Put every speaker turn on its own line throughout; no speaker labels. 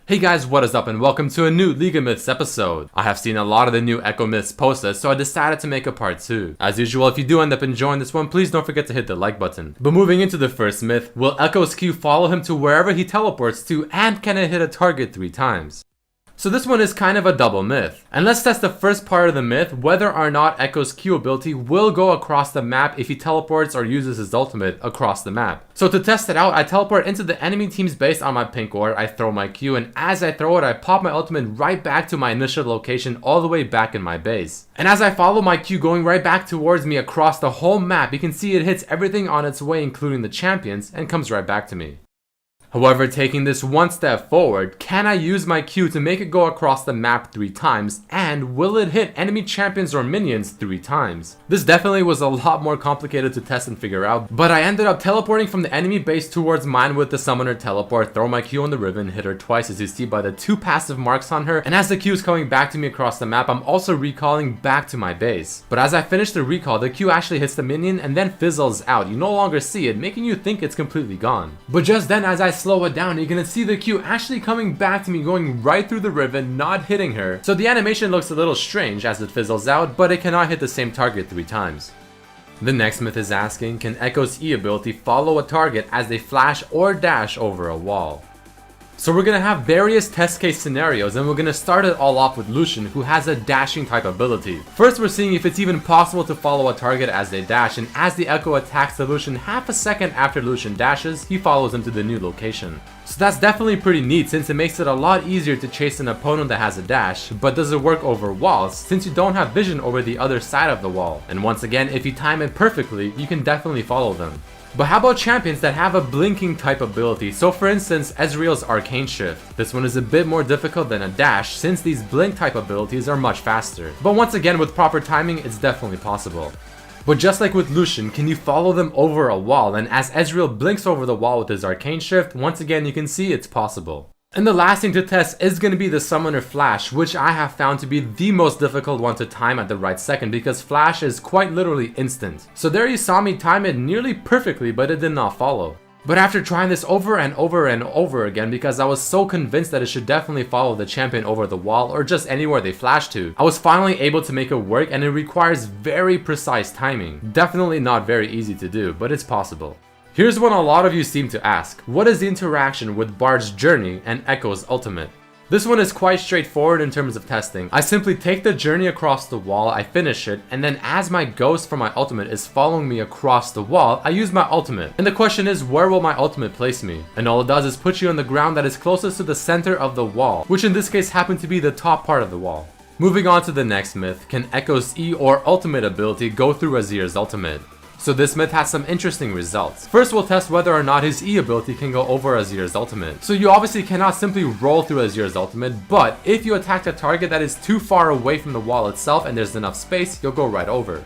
Hey guys, what is up and welcome to a new League of Myths episode. I have seen a lot of the new Echo Myths posted, so I decided to make a part 2. As usual, if you do end up enjoying this one, please don't forget to hit the like button. But moving into the first myth, will Echo's Q follow him to wherever he teleports to, and can it hit a target 3 times? So this one is kind of a double myth. And let's test the first part of the myth, whether or not Echo's Q ability will go across the map if he teleports or uses his ultimate across the map. So to test it out, I teleport into the enemy team's base on my pink ward, I throw my Q, and as I throw it, I pop my ultimate right back to my initial location all the way back in my base. And as I follow my Q going right back towards me across the whole map, you can see it hits everything on its way including the champions and comes right back to me. However, taking this one step forward, can I use my Q to make it go across the map 3 times, and will it hit enemy champions or minions 3 times? This definitely was a lot more complicated to test and figure out, but I ended up teleporting from the enemy base towards mine with the summoner teleport, throw my Q on the ribbon, hit her twice as you see by the 2 passive marks on her, and as the Q is coming back to me across the map, I'm also recalling back to my base. But as I finish the recall, the Q actually hits the minion and then fizzles out. You no longer see it, making you think it's completely gone. But just then, as I slow it down, you're gonna see the Q actually coming back to me, going right through the ribbon, not hitting her. So the animation looks a little strange as it fizzles out, but it cannot hit the same target 3 times. The next myth is asking, can Echo's E ability follow a target as they flash or dash over a wall? So we're gonna have various test case scenarios, and we're gonna start it all off with Lucian, who has a dashing type ability. First, we're seeing if it's even possible to follow a target as they dash, and as the Echo attacks the Lucian half a second after Lucian dashes, he follows him to the new location. So that's definitely pretty neat, since it makes it a lot easier to chase an opponent that has a dash, but does it work over walls, since you don't have vision over the other side of the wall? And once again, if you time it perfectly, you can definitely follow them. But how about champions that have a blinking type ability? So for instance, Ezreal's Arcane Shift. This one is a bit more difficult than a dash, since these blink type abilities are much faster. But once again, with proper timing, it's definitely possible. But just like with Lucian, can you follow them over a wall? And as Ezreal blinks over the wall with his Arcane Shift, once again you can see it's possible. And the last thing to test is going to be the Summoner Flash, which I have found to be the most difficult one to time at the right second, because Flash is quite literally instant. So there you saw me time it nearly perfectly, but it did not follow. But after trying this over and over and over again, because I was so convinced that it should definitely follow the champion over the wall or just anywhere they flash to, I was finally able to make it work, and it requires very precise timing. Definitely not very easy to do, but it's possible. Here's one a lot of you seem to ask. What is the interaction with Bard's journey and Echo's ultimate? This one is quite straightforward in terms of testing. I simply take the journey across the wall, I finish it, and then as my ghost for my ultimate is following me across the wall, I use my ultimate. And the question is, where will my ultimate place me? And all it does is put you on the ground that is closest to the center of the wall, which in this case happened to be the top part of the wall. Moving on to the next myth, can Echo's E or ultimate ability go through Azir's ultimate? So this myth has some interesting results. First, we'll test whether or not his E ability can go over Azir's ultimate. So you obviously cannot simply roll through Azir's ultimate, but if you attack a target that is too far away from the wall itself and there's enough space, you'll go right over.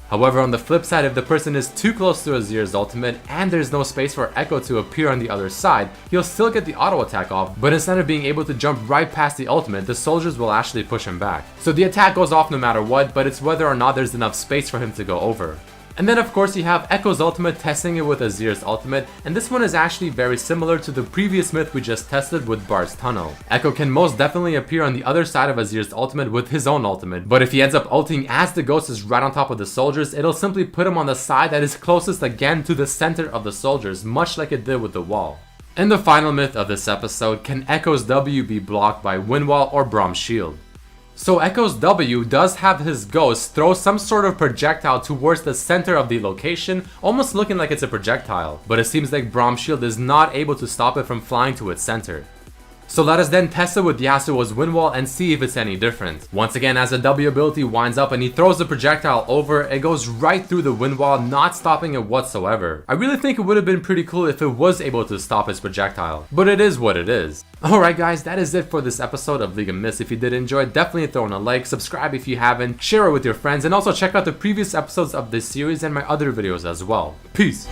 However, on the flip side, if the person is too close to Azir's ultimate and there's no space for Echo to appear on the other side, he'll still get the auto attack off, but instead of being able to jump right past the ultimate, the soldiers will actually push him back. So the attack goes off no matter what, but it's whether or not there's enough space for him to go over. And then of course you have Echo's ultimate testing it with Azir's ultimate, and this one is actually very similar to the previous myth we just tested with Bard's tunnel. Echo can most definitely appear on the other side of Azir's ultimate with his own ultimate, but if he ends up ulting as the ghost is right on top of the soldiers, it'll simply put him on the side that is closest again to the center of the soldiers, much like it did with the wall. And the final myth of this episode, can Echo's W be blocked by Windwall or Brahm's shield? So Echo's W does have his ghost throw some sort of projectile towards the center of the location, almost looking like it's a projectile, but it seems like Brahm's shield is not able to stop it from flying to its center. So let us then test it with Yasuo's Windwall and see if it's any different. Once again, as the W ability winds up and he throws the projectile over, it goes right through the Windwall, not stopping it whatsoever. I really think it would have been pretty cool if it was able to stop his projectile, but it is what it is. Alright guys, that is it for this episode of League of Myths. If you did enjoy, definitely throw in a like, subscribe if you haven't, share it with your friends, and also check out the previous episodes of this series and my other videos as well. Peace!